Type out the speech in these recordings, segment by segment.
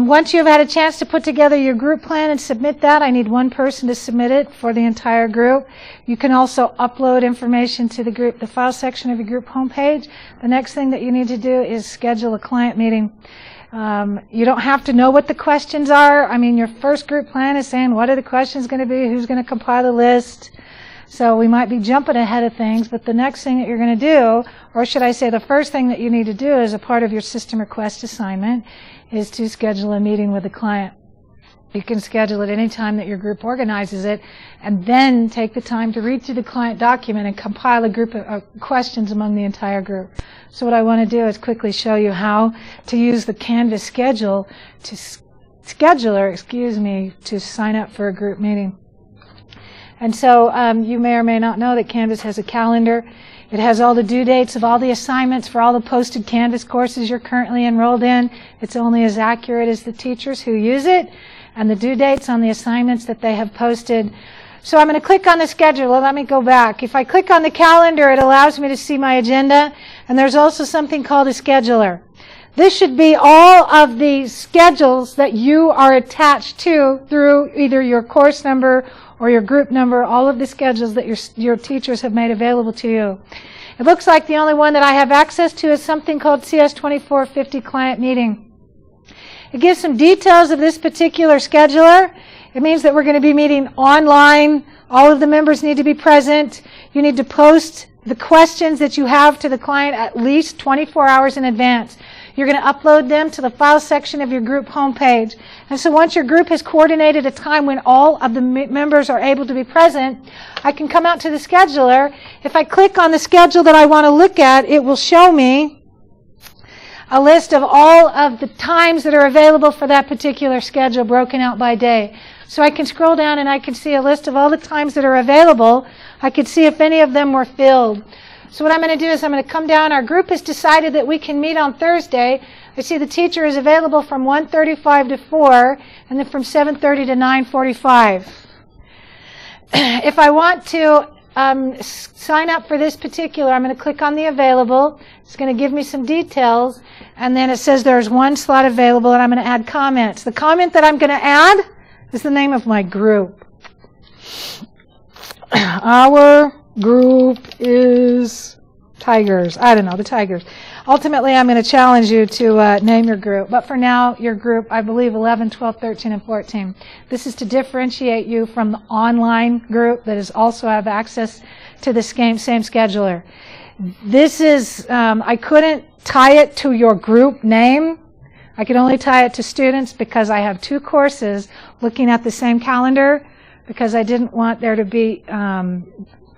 Once you've had a chance to put together your group plan and submit that, I need one person to submit it for the entire group. You can also upload information to the file section of your group homepage. The next thing that you need to do is schedule a client meeting. You don't have to know what the questions are. I mean, your first group plan is saying, what are the questions going to be? Who's going to compile the list? So we might be jumping ahead of things, but the next thing that you're going to do, or should I say the first thing that you need to do as a part of your system request assignment, is to schedule a meeting with the client. You can schedule it any time that your group organizes it, and then take the time to read through the client document and compile a group of questions among the entire group. So what I want to do is quickly show you how to use the Canvas scheduler to sign up for a group meeting. And so you may or may not know that Canvas has a calendar. It has all the due dates of all the assignments for all the posted Canvas courses you're currently enrolled in. It's only as accurate as the teachers who use it, and the due dates on the assignments that they have posted. So I'm going to click on the schedule. Let me go back. If I click on the calendar, it allows me to see my agenda, and there's also something called a scheduler. This should be all of the schedules that you are attached to through either your course number or your group number, all of the schedules that your teachers have made available to you. It looks like the only one that I have access to is something called CS2450 Client Meeting. It gives some details of this particular scheduler. It means that we're going to be meeting online. All of the members need to be present. You need to post the questions that you have to the client at least 24 hours in advance. You're going to upload them to the file section of your group homepage. And so once your group has coordinated a time when all of the members are able to be present, I can come out to the scheduler. If I click on the schedule that I want to look at, it will show me a list of all of the times that are available for that particular schedule broken out by day. So I can scroll down and I can see a list of all the times that are available. I can see if any of them were filled. So what I'm going to do is I'm going to come down. Our group has decided that we can meet on Thursday. I see the teacher is available from 1:35 to 4, and then from 7:30 to 9:45. If I want to sign up for this particular, I'm going to click on the available. It's going to give me some details, and then it says there's one slot available, and I'm going to add comments. The comment that I'm going to add is the name of my group. Our group is Tigers. I don't know, the Tigers. Ultimately, I'm going to challenge you to name your group. But for now, your group, I believe 11, 12, 13, and 14. This is to differentiate you from the online group that is also have access to the same scheduler. This is, I couldn't tie it to your group name. I could only tie it to students because I have two courses looking at the same calendar, because I didn't want there to be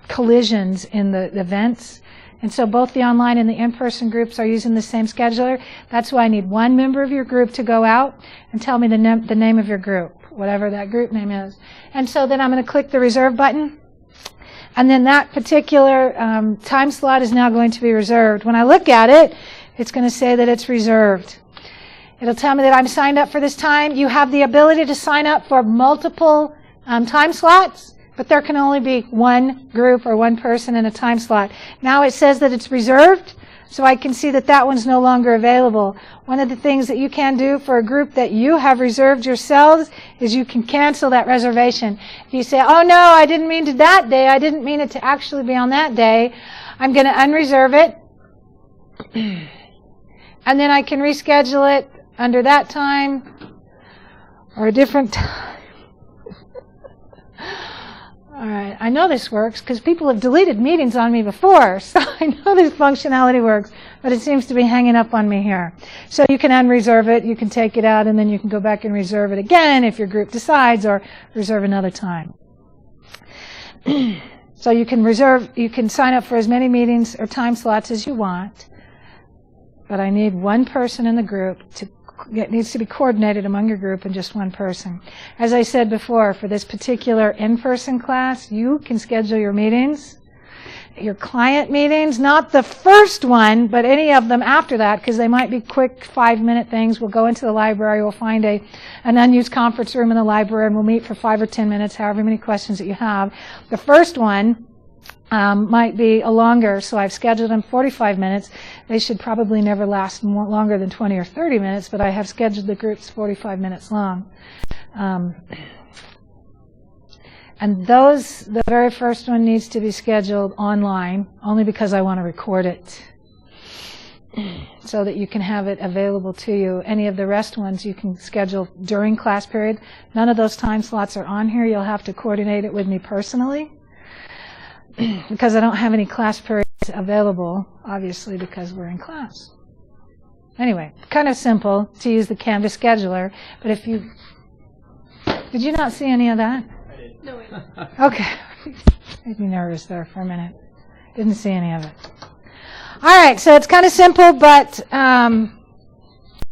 collisions in the events. And so both the online and the in-person groups are using the same scheduler. That's why I need one member of your group to go out and tell me the name of your group, whatever that group name is. And so then I'm going to click the reserve button. And then that particular time slot is now going to be reserved. When I look at it, it's going to say that it's reserved. It'll tell me that I'm signed up for this time. You have the ability to sign up for multiple time slots, but there can only be one group or one person in a time slot. Now it says that it's reserved, so I can see that that one's no longer available. One of the things that you can do for a group that you have reserved yourselves is you can cancel that reservation. If you say, oh no, I didn't mean to that day, I didn't mean it to actually be on that day, I'm going to unreserve it, and then I can reschedule it under that time or a different time. All right, I know this works because people have deleted meetings on me before, so I know this functionality works, but it seems to be hanging up on me here. So you can unreserve it, you can take it out, and then you can go back and reserve it again if your group decides, or reserve another time. So you can sign up for as many meetings or time slots as you want, but I need one person in the group it needs to be coordinated among your group and just one person. As I said before, for this particular in-person class, you can schedule your meetings, your client meetings, not the first one, but any of them after that, because they might be quick 5-minute things. We'll go into the library, we'll find an unused conference room in the library, and we'll meet for 5 or 10 minutes, however many questions that you have. The first one might be longer, so I've scheduled them 45 minutes. They should probably never last longer than 20 or 30 minutes, but I have scheduled the groups 45 minutes long. And the very first one needs to be scheduled online, only because I want to record it, so that you can have it available to you. Any of the rest ones you can schedule during class period. None of those time slots are on here. You'll have to coordinate it with me personally, because I don't have any class periods available, obviously, because we're in class. Anyway, kind of simple to use the Canvas scheduler, but if you... Did you not see any of that? I did. No, wait. Okay. Made me nervous there for a minute. Didn't see any of it. All right, so it's kind of simple, but